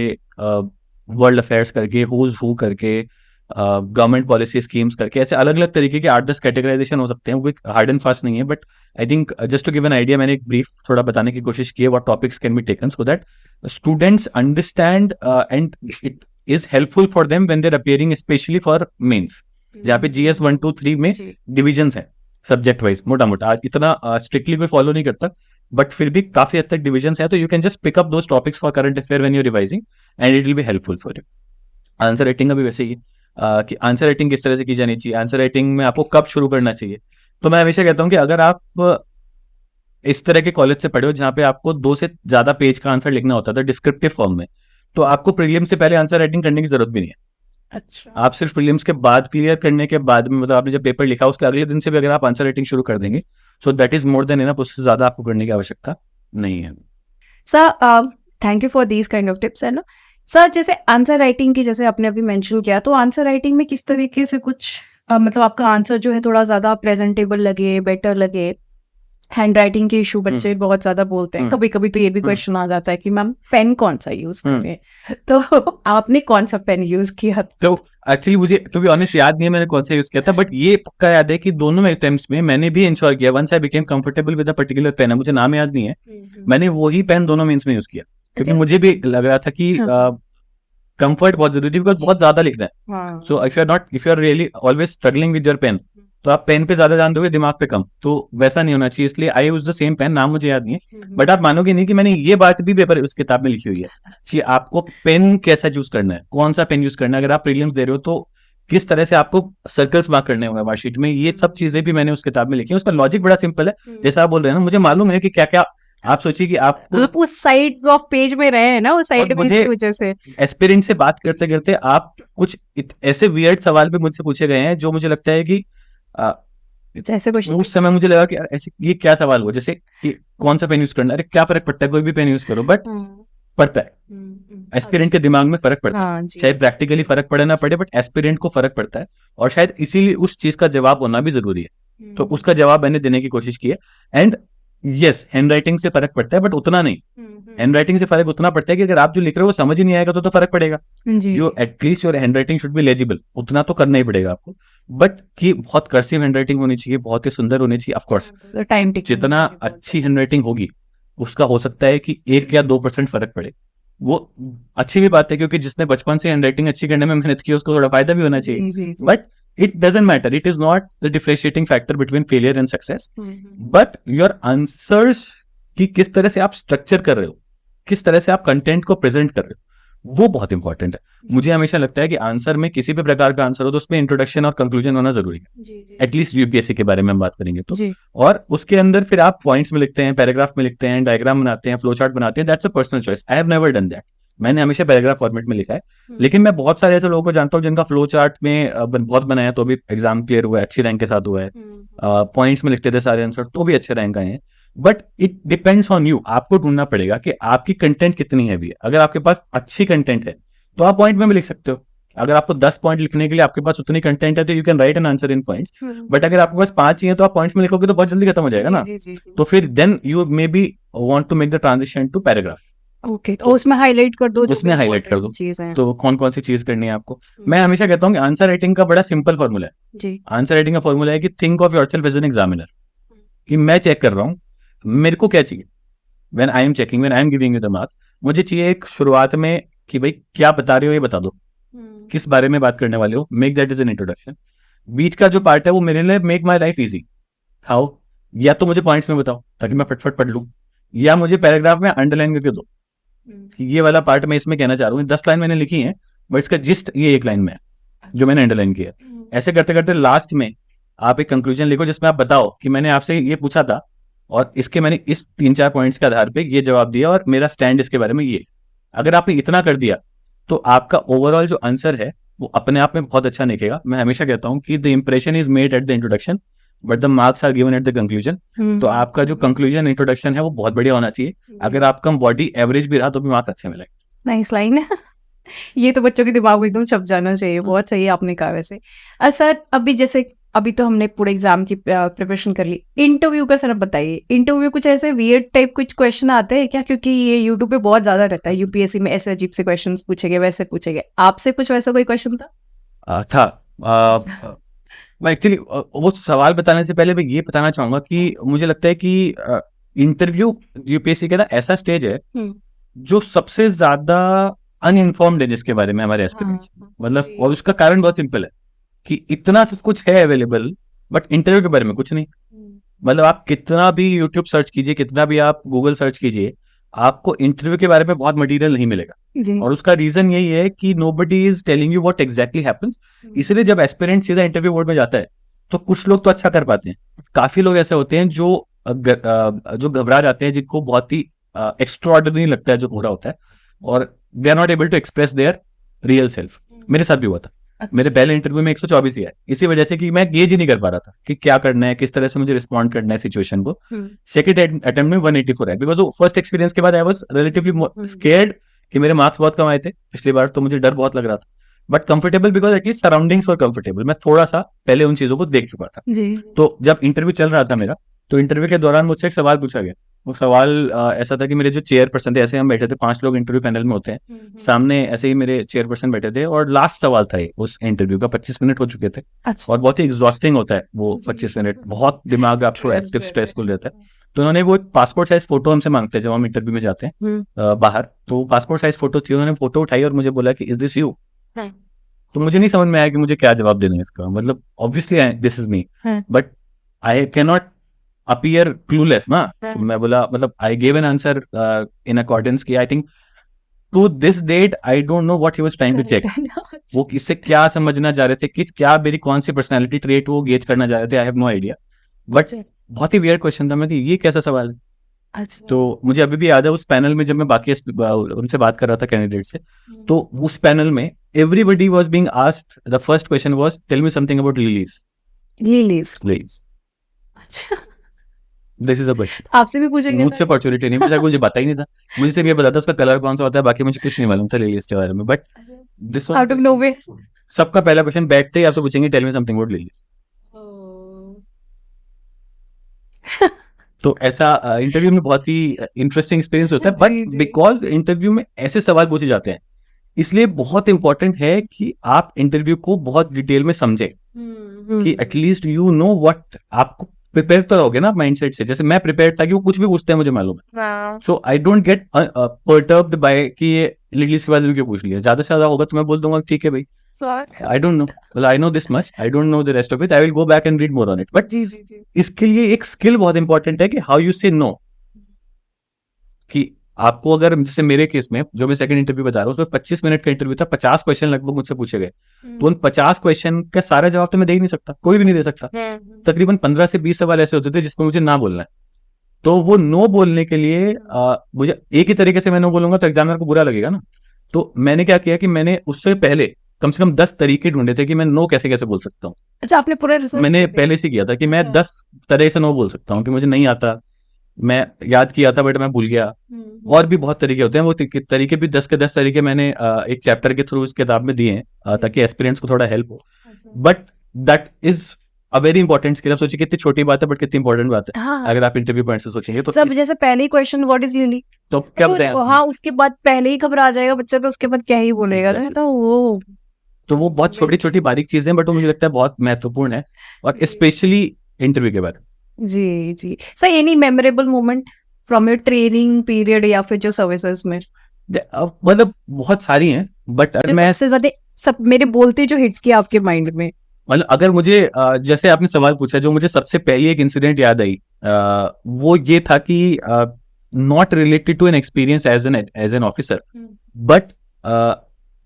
वर्ल्ड अफेयर्स करके, हुज हु करके, गवर्नमेंट पॉलिसी स्कीम्स करके, ऐसे अलग अलग तरीके के 8-10 कैटेगराइजेशन हो सकते हैं। वो हार्ड एंड फास्ट नहीं है, but I think just to give an idea, मैंने एक ब्रीफ थोड़ा बताने की कोशिश की है what topics can be taken so that students understand and it is helpful for them when they're appearing especially for mains, जहाँ पे GS 1, 2, 3 में divisions हैं सब्जेक्ट वाइज, मोटा मोटा इतना स्ट्रिक्टली कोई फॉलो नहीं करता, बट फिर भी काफी हद तक डिविजन्स हैं। तो you can just pick up those topics for current affair when you revising and it will be helpful for you. Answer writing का भी वैसे ही कि आंसर राइटिंग किस तरह से की जानी चाहिए, आंसर राइटिंग में आपको कब शुरू करना चाहिए। तो मैं हमेशा कहता हूँ कि अगर आप इस तरह के कॉलेज से पढ़े हो जहाँ पे आपको 2 से ज्यादा पेज का आंसर लिखना होता था डिस्क्रिप्टिव फॉर्म में, तो आपको प्रीलिम्स से पहले आंसर राइटिंग करने की जरूरत भी नहीं है। अच्छा। आप सिर्फ प्रीलिम्स के बाद क्लियर करने के बाद में, मतलब आपने जब पेपर लिखा उसके अगले दिन से भी अगर आप आंसर राइटिंग शुरू कर देंगे, so that is more than enough, उससे ज्यादा आपको करने की आवश्यकता नहीं है। Sir thank you for these kind of tips, है ना। सर जैसे आंसर राइटिंग की जैसे आपने अभी मेंशन किया, तो आंसर राइटिंग में किस तरीके से कुछ मतलब आपका आंसर जो है थोड़ा ज्यादा प्रेजेंटेबल लगे, बेटर लगे। हैंड राइटिंग के इशू बच्चे बहुत ज्यादा बोलते हैं, कभी कभी तो ये भी क्वेश्चन आ जाता है कि मैम पेन कौन सा यूज करें, तो आपने कौन सा पेन यूज किया? तो एक्चुअली मुझे टू बी ऑनेस्ट याद नहीं है मैंने कौन सा यूज किया था, बट ये पक्का याद है कि दोनों अटेम्प्ट्स में मैंने भी इंश्योर किया, once I became comfortable with a particular pen, है मुझे नाम याद नहीं है, मैंने वही पेन दोनों मेंस में यूज किया, क्योंकि मुझे भी लग रहा था कि कंफर्ट बहुत जरूरी है, बिकॉज बहुत ज्यादा लिखना है। So if you are really always struggling with your pen, तो आप पेन पे ज्यादा ध्यान दोगे, दिमाग पे कम, तो वैसा नहीं होना चाहिए। इसलिए आई यूज द सेम पेन, नाम मुझे याद नहीं है, बट आप मानोगे नहीं कि मैंने ये बात भी पेपर उस किताब में लिखी हुई है कि आपको पेन कैसा चूज करना है, कौन सा पेन यूज करना है, अगर आप प्रीलिम्स दे रहे हो तो किस तरह से आपको सर्कल्स मार्क करने होंगे मार्कशीट में, ये सब चीजें भी मैंने उस किताब में लिखी है। उसका लॉजिक बड़ा सिंपल है, जैसा आप बोल रहे हैं ना, मुझे मालूम है कि क्या क्या आप सोचिए कि आप मतलब उस साइड ऑफ पेज में रहे हैं ना, उस साइड में की वजह से एस्पिरेंट से बात करते करते आप कुछ ऐसे वियर्ड सवाल भी मुझसे पूछे गए हैं जो मुझे लगता है कि जैसे क्वेश्चन उस समय मुझे लगा कि यार ऐसे ये क्या सवाल हुआ, जैसे कि कौन सा पेन यूज करना है, अरे क्या फर्क पड़ता है, कोई भी पेन यूज करो, बट पड़ता है एस्पिरेंट के दिमाग में फर्क पड़ता है, हाँ जी, चाहे प्रैक्टिकली फर्क पड़े ना पड़े, बट एस्पिरेंट को फर्क पड़ता है, और शायद इसीलिए उस चीज का जवाब होना भी जरूरी है। तो उसका जवाब मैंने देने की कोशिश की है। एंड यस, हैंड राइटिंग से फर्क पड़ता है, बट उतना नहीं। हैंड राइटिंग से फर्क उतना पड़ता है कि अगर आप जो लिख रहे हो वो समझ ही नहीं आएगा तो फर्क पड़ेगा। जी, yo at least your handwriting should be legible, उतना तो करना ही पड़ेगा आपको। बट कि बहुत कर्सिव हैंड राइटिंग होनी चाहिए, बहुत ही सुंदर होनी चाहिए, ऑफकोर्स टाइम टेकिंग जितना अच्छी हैंड राइटिंग होगी उसका हो सकता है कि 1 या 2% फर्क पड़े। वो अच्छी भी बात है, क्योंकि जिसने बचपन से हैंड राइटिंग अच्छी करने में मेहनत की उसको थोड़ा फायदा भी होना चाहिए। जी, जी, but it doesn't matter, it is not the differentiating factor between failure and success, but your answers की किस तरह से आप स्ट्रक्चर कर रहे हो, किस तरह से आप कंटेंट को प्रेजेंट कर रहे हो, वो बहुत इंपॉर्टेंट है। मुझे हमेशा लगता है कि आंसर में किसी भी प्रकार का आंसर हो तो उसमें इंट्रोडक्शन और कंक्लूजन होना जरूरी है, एटलीस्ट यूपीएससी के बारे में हम बात करेंगे तो। जी, और उसके अंदर फिर आप पॉइंट्स में लिखते हैं, पैराग्राफ में लिखते हैं, डायग्राम बनाते हैं, फ्लो चार्ट बनाते हैं, that's a personal choice, I have never done that. मैंने हमेशा पैराग्राफ फॉर्मेट में लिखा है, लेकिन मैं बहुत सारे ऐसे लोगों को जानता हूँ जिनका फ्लो चार्ट में बहुत बनाया तो भी एग्जाम क्लियर हुआ है, अच्छी रैंक के साथ हुआ है। पॉइंट्स में लिखते थे सारे आंसर तो भी अच्छे रैंक आए हैं। But it depends on you, आपको ढूंढना पड़ेगा कि आपकी कंटेंट कितनी हैवी है। अगर आपके पास अच्छी कंटेंट है तो आप पॉइंट में भी लिख सकते हो। अगर आपको 10 पॉइंट लिखने के लिए आपके पास उतनी कंटेंट है तो you can write N answer in points. But अगर आपके पास 5 ही है तो आप पॉइंट्स में लिखोगे तो बहुत जल्दी खत्म हो जाएगा ना। तो फिर then you may be want to make the transition to paragraph. Okay, तो उसमें हाईलाइट कर दो, उसमें हाईलाइट कर दो चीज है। तो कौन कौन सी चीज करनी है आपको। मैं हमेशा कहता हूँ कि आंसर राइटिंग का बड़ा सिंपल फॉर्मूला है। जी, आंसर राइटिंग का फॉर्मूला है कि think of yourself as an examiner, कि मैं चेक कर रहा हूँ मेरे को क्या चाहिए। When I am checking, when I am giving you the marks, मुझे चाहिए एक शुरुआत में कि भाई क्या बता रहे हो ये बता दो, किस बारे में बात करने वाले हो, make that is an introduction. बीच का जो पार्ट है वो मेरे लिए make my life easy. How, या तो मुझे पॉइंट्स में बताओ ताकि मैं फटफट पढ़ लूँ, या मुझे पैराग्राफ में अंडरलाइन करके दो कि ये वाला पार्ट मैं इसमें कहना चाह रहा हूँ। 10 लाइन मैंने लिखी है बट इसका जिस्ट ये 1 लाइन में है जो मैंने अंडरलाइन किया। ऐसे करते करते लास्ट में आप एक कंक्लूजन लिखो जिसमें आप बताओ कि मैंने आपसे ये पूछा था और इसके मैंने इस 3-4 पॉइंट्स के आधार पे ये जवाब दिया और मेरा स्टैंड इसके बारे में ये। अगर आपने इतना कर दिया तो आपका ओवरऑल जो आंसर है वो अपने आप में बहुत अच्छा निकलेगा। मैं हमेशा कहता हूँ कि the impression is made at the introduction but the marks are given at the conclusion. तो आपका जो कंक्लूजन इंट्रोडक्शन है वो बहुत बढ़िया होना चाहिए। अगर आपका बॉडी एवरेज भी रहा तो भी मार्क्स अच्छे मिलेंगे। नाइस लाइन है। ये तो बच्चों के दिमाग में एकदम छप जाना चाहिए। बहुत सही आपने कहा। वैसे सर, अभी तो हमने पूरे एग्जाम की प्रिपरेशन कर ली, इंटरव्यू का सर अब बताइए, इंटरव्यू कुछ ऐसे वियर्ड टाइप कुछ क्वेश्चन आते हैं क्या? क्योंकि ये यूट्यूब पे बहुत ज्यादा रहता है, यूपीएससी में ऐसे अजीब से क्वेश्चन पूछे गए, वैसे पूछे गए, आपसे कुछ वैसा कोई क्वेश्चन था? मैं एक्चुअली वो सवाल बताने से पहले मैं ये बताना चाहूंगा कि मुझे लगता है कि इंटरव्यू यूपीएससी का ना ऐसा स्टेज है जो सबसे ज्यादा अनइन्फॉर्म्ड है जिसके बारे में हमारे एस्पिरेंट्स, मतलब, और उसका कारण बहुत सिंपल है कि इतना सब कुछ है अवेलेबल बट इंटरव्यू के बारे में कुछ नहीं। मतलब आप कितना भी यूट्यूब सर्च कीजिए, कितना भी आप गूगल सर्च कीजिए, आपको इंटरव्यू के बारे में बहुत मटेरियल नहीं मिलेगा। और उसका रीजन यही है कि nobody is telling you what exactly happens. इसलिए जब एस्पिरेंट सीधा इंटरव्यू बोर्ड में जाता है तो कुछ लोग तो अच्छा कर पाते हैं, काफी लोग ऐसे होते हैं जो घबरा जाते हैं, जिनको बहुत ही एक्स्ट्राऑर्डिनरी लगता है जो हो रहा होता है, और they are not able to express their real self. मेरे साथ भी हुआ था। मेरे पहले इंटरव्यू में 124 ही है, इसी वजह से कि मैं गेज ही नहीं कर पा रहा था कि क्या करना है, किस तरह से मुझे रिस्पॉन्ड करना है सिचुएशन को। सेकंड अटेम्प्ट में 184 है, बिकॉज फर्स्ट एक्सपीरियंस के बाद आई वाज रिलेटिवली स्केयर्ड कि मेरे मार्क्स बहुत कम आए थे पिछली बार, तो मुझे डर बहुत लग रहा था, but comfortable because at least surroundings और कंफर्टेबल, मैं थोड़ा सा पहले उन चीजों को देख चुका था। तो जब इंटरव्यू चल रहा था मेरा, तो इंटरव्यू के दौरान मुझसे एक सवाल पूछा गया। वो सवाल ऐसा था कि मेरे जो चेयरपर्सन थे, ऐसे हम बैठे थे, 5 लोग इंटरव्यू पैनल में होते हैं, सामने ऐसे ही मेरे चेयरपर्सन बैठे थे, और लास्ट सवाल था उस इंटरव्यू का, 25 मिनट हो चुके थे। और बहुत ही एग्जॉस्टिंग होता है वो 25 मिनट, बहुत दिमाग आपको एक्टिव स्ट्रेसफुल रहता है। तो उन्होंने वो एक पासपोर्ट साइज फोटो हमसे मांगते हैं जब हम इंटरव्यू में जाते हैं बाहर, तो पासपोर्ट साइज फोटो थी, उन्होंने फोटो उठाई और मुझे बोला कि इज दिस यू। तो मुझे नहीं समझ में आया कि मुझे क्या जवाब देना है इसका, मतलब obviously this is me, but I can not appear clueless ना। तो मैं बोला, मतलब I gave an answer in accordance की I think to this date I don't know what he was trying to check. वो इससे क्या समझना चाह रहे थे, कि क्या मेरी कौन सी पर्सनालिटी ट्रेट वो गेज करना चाह रहे थे, I have no idea. But बहुत ही वियर्ड क्वेश्चन था, मैं कि ये कैसा सवाल है। तो मुझे अभी भी याद है उस पैनल में जब मैं बाकी उनसे बात कर रहा था कैंडिडेट से, तो उस पैनल में everybody was being asked, the first question was tell me something about lilies. अच्छा, दिस इज अ क्वेश्चन। आपसे भी पूछेंगे मुझसे अपॉर्चुनिटी नहीं मुझे मुझे पता ही नहीं था। मुझे सिर्फ ये पता था उसका कलर कौन सा होता है, बाकी मुझे कुछ नहीं मालूम था लिलीज के बारे में। But this out of nowhere? सबका पहला क्वेश्चन बैठते ही आपसे पूछेंगे tell me something about lilies. तो ऐसा इंटरव्यू में बहुत ही इंटरेस्टिंग एक्सपीरियंस होता है। जी, बट जी। बिकॉज इंटरव्यू में ऐसे सवाल पूछे जाते हैं, इसलिए बहुत इंपॉर्टेंट है कि आप इंटरव्यू को बहुत डिटेल में समझे, कि एटलीस्ट यू नो व्हाट, आपको प्रिपेयर तो रहोगे ना माइंडसेट से। जैसे मैं प्रिपेयर था कि वो कुछ भी पूछते हैं मुझे मालूम है, so I don't get perturbed by कि ये लिलीज के बारे में क्यों पूछ लिया। ज्यादा से ज्यादा होगा तो मैं बोल दूंगा ठीक है भाई, आई don't no, well I know this much, I don't know the rest of it, I will go back and read more on it. But जी, जी, जी। इसके लिए एक स्किल बहुत इंपॉर्टेंट है कि हाउ यू से नो, कि आपको अगर जैसे मेरे केस में जो मैं सेकंड इंटरव्यू बता रहा हूँ उसमें 25 मिनट का इंटरव्यू था, 50 क्वेश्चन लगभग मुझसे पूछे गए। तो उन 50 क्वेश्चन का सारा जवाब तो मैं दे ही नहीं सकता, कोई भी नहीं दे सकता। तकरीबन 15 से 20 सवाल ऐसे होते थे जिसमें मुझे ना बोलना है। तो वो नो बोलने के लिए मुझे एक ही तरीके से मैं नो बोलूंगा तो एग्जामिनर को बुरा लगेगा ना। तो मैंने क्या किया कि मैंने उससे पहले कम से कम 10 तरीके ढूंढे थे कि मैं नो कैसे कैसे बोल सकता हूँ। अच्छा, आपने पूरा रिसर्च मैंने किया था? पहले से किया था कि मैं अच्छा। 10 तरह से नो बोल सकता हूँ, कि मुझे नहीं आता, मैं याद किया था बट मैं भूल गया। और भी बहुत तरीके होते हैं, वो तरीके भी 10 के 10 तरीके मैंने एक चैप्टर के थ्रू इस किताब में दिए हैं ताकि एस्पिरेंट्स को थोड़ा हेल्प हो। But that is a very important skill. आप सोचिए कितनी छोटी बात है बट कितनी इंपॉर्टेंट बात है। हाँ, अगर आप इंटरव्यू पॉइंट से सोचेंगे तो सब जैसे पहले ही क्वेश्चन व्हाट इज लिली, तो क्या बताएं तो हाँ उसके बाद पहले ही घबरा जाएगा बच्चा, तो उसके बाद क्या ही बोलेगा ना। Exactly. तो वो तो वो बहुत छोटी छोटी बारीक चीजें, बट वो मुझे लगता है बहुत महत्वपूर्ण है, और स्पेशली इंटरव्यू के बारे में। जी, जी। Sir, any memorable moment from your training period या फिर जो सर्विसेज में? मतलब बहुत सारी हैं, बट जो मैं सबसे ज्यादा सब मेरे बोलते जो हिट किया आपके माइंड में? मतलब अगर मुझे जैसे आपने सवाल पूछा, जो मुझे सबसे पहली एक इंसिडेंट याद आई वो ये था कि not related to an experience as an officer, but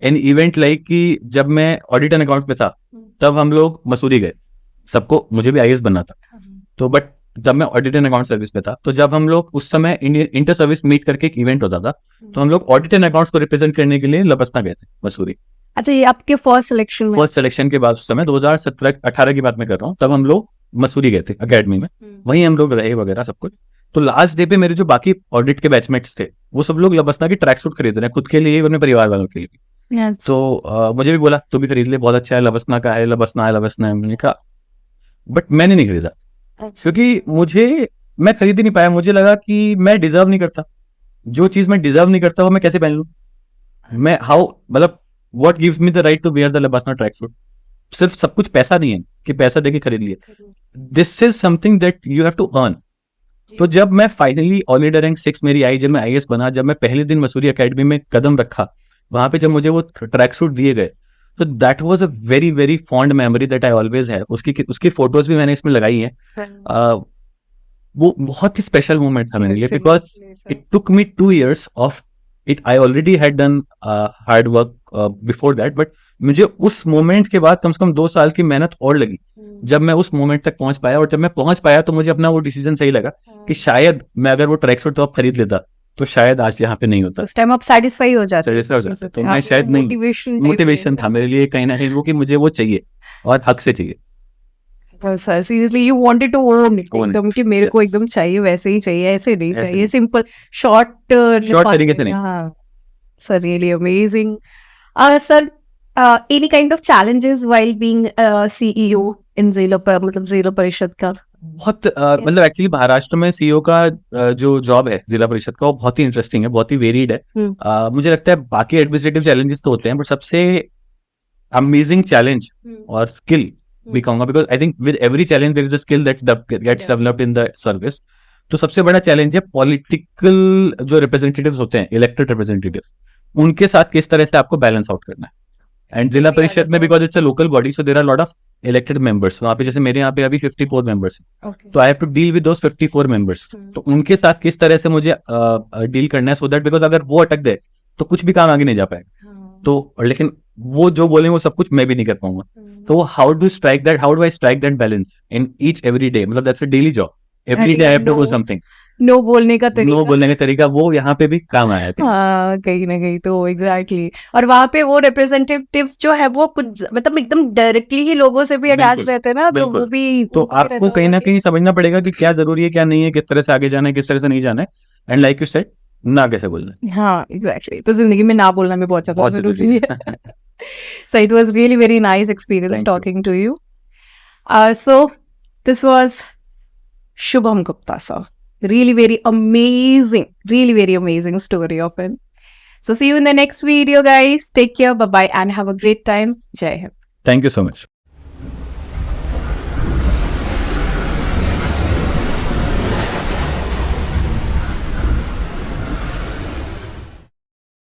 an event like कि जब मैं ऑडिट एंड अकाउंट में था तब हम लोग मसूरी गए। सबको, मुझे भी आईएएस बनना था, तो बट जब मैं ऑडिट एंड अकाउंट सर्विस में था, तो जब हम लोग उस समय इंटर सर्विस मीट करके एक इवेंट होता था, तो हम लोग ऑडिट एंड अकाउंट्स को रिप्रेजेंट करने के लिए लबस्ता गए थे मसूरी। अच्छा, ये आपके फर्स्ट सिलेक्शन में? फर्स्ट सिलेक्शन के बाद उस समय 2017-18 की बात मैं कर रहा हूँ, तब हम लोग मसूरी गए थे अकेडमी में, वहीं हम लोग रहे वगैरह सब कुछ। तो लास्ट डे पे मेरे जो बाकी ऑडिट के बैचमेट्स थे वो सब लोग लबस्ता की ट्रैक सूट खरीद रहे हैं, खुद के लिए और अपने परिवार वालों के लिए भी। तो मुझे भी बोला तू भी खरीद ले, बहुत अच्छा है, लबस्ता का है, लबस्ता है। मैंने कहा बट मैंने नहीं खरीदा, क्योंकि मैं खरीद ही नहीं पाया। मुझे लगा कि मैं डिजर्व नहीं करता, जो चीज मैं डिजर्व नहीं करता वो मैं कैसे पहन लूं। मैं मतलब what gives me the right to wear the LBSNAA track suit. सिर्फ सब कुछ पैसा नहीं है कि पैसा देके खरीद लिए, this is something that you have to earn. तो जब मैं फाइनली ऑल इंडिया रैंक 6 मेरी आई, जब मैं आईएएस बना, जब मैं पहले दिन मसूरी एकेडमी में कदम रखा, वहां पे जब मुझे वो ट्रैक सूट दिए गए, तो that was a very very fond memory that I always have. उसकी फोटोज भी मैंने इसमें लगाई हैं। वो बहुत ही स्पेशल मोमेंट था मेरे लिए, because it took me 2 years of it. I already had done hard work before that, but मुझे उस मोमेंट के बाद कम से कम 2 साल की मेहनत और लगी जब मैं उस मोमेंट तक पहुंच पाया। और जब मैं पहुंच पाया तो मुझे अपना वो डिसीजन सही लगा कि शायद मैं अगर वो ट्रैक सूट तो अब खरीद लेता तो शायद आज यहाँ पे नहीं होता। उस टाइम आप सेटिस्फाई हो जाते। तो मैं शायद नहीं, मोटिवेशन था मेरे लिए कहीं ना कहीं वो, कि मुझे वो चाहिए और हक से चाहिए। Sir seriously you wanted to own it एकदम, कि मेरे को एकदम चाहिए, वैसे ही चाहिए, ऐसे नहीं चाहिए सिंपल शॉर्ट तरीके से नहीं। हाँ sir, really amazing. Sir, any kind of challenges while being CEO in Zila Parishad का? बहुत मतलब एक्चुअली महाराष्ट्र में सीईओ का जो जॉब है जिला परिषद का, वो बहुत ही इंटरेस्टिंग है, बहुत ही वेरिड है। मुझे लगता है बाकी एडमिनिस्ट्रेटिव चैलेंजेस तो होते हैं, बट सबसे अमेजिंग चैलेंज और स्किल भी कहूंगा, because I think with every challenge there is a skill that gets developed in the service. तो सबसे बड़ा चैलेंज है पॉलिटिकल जो रिप्रेजेंटेटिव्स होते हैं, इलेक्टेड रिप्रेजेंटेटिव्स, उनके साथ किस तरह से आपको बैलेंस आउट करना है। एंड जिला परिषद में because it's a local body, so there are lot of elected members वहां पे। जैसे मेरे यहाँ पे अभी 54 मेंबर्स हैं, तो I have to deal with those 54 members. तो उनके साथ किस तरह से मुझे डील करना है, सो दैट बिकॉज अगर वो अटक गए तो कुछ भी काम आगे नहीं जा पाएगा। तो लेकिन वो जो बोले वो सब कुछ मैं भी नहीं कर पाऊंगा। तो how do I strike that balance in each every day, मतलब that's a daily job, every day I have to do something. No बोलने का नो तरीका। बोलने का तरीका वो यहाँ पे भी काम आया था। हाँ, कहीं ना कहीं तो एग्जैक्टली और वहां पे वो रिप्रेजेंटेटिव्स जो है वो कुछ मतलब एकदम डायरेक्टली ही लोगों से भी अटैच बिल्कुल, रहते हैं ना, तो बिल्कुल। वो भी तो उनको भी आपको रहता कहीं होगा ना कि कहीं समझना पड़ेगा कि क्या जरूरी है क्या नहीं है, किस तरह से आगे जाना है किस तरह से नहीं जाना है, एंड लाइक यू सेड ना कैसे बोलना है, हाँ एग्जैक्टली तो जिंदगी में ना बोलना भी बहुत ज्यादा बहुत जरूरी जरूरी है। है। So it was really very nice experience Thank you. talking to you. So this was Shubham Gupta sir. Really very amazing story of him. So see you in the next video guys. Take care, bye bye and have a great time. Jai Hind. Thank you so much.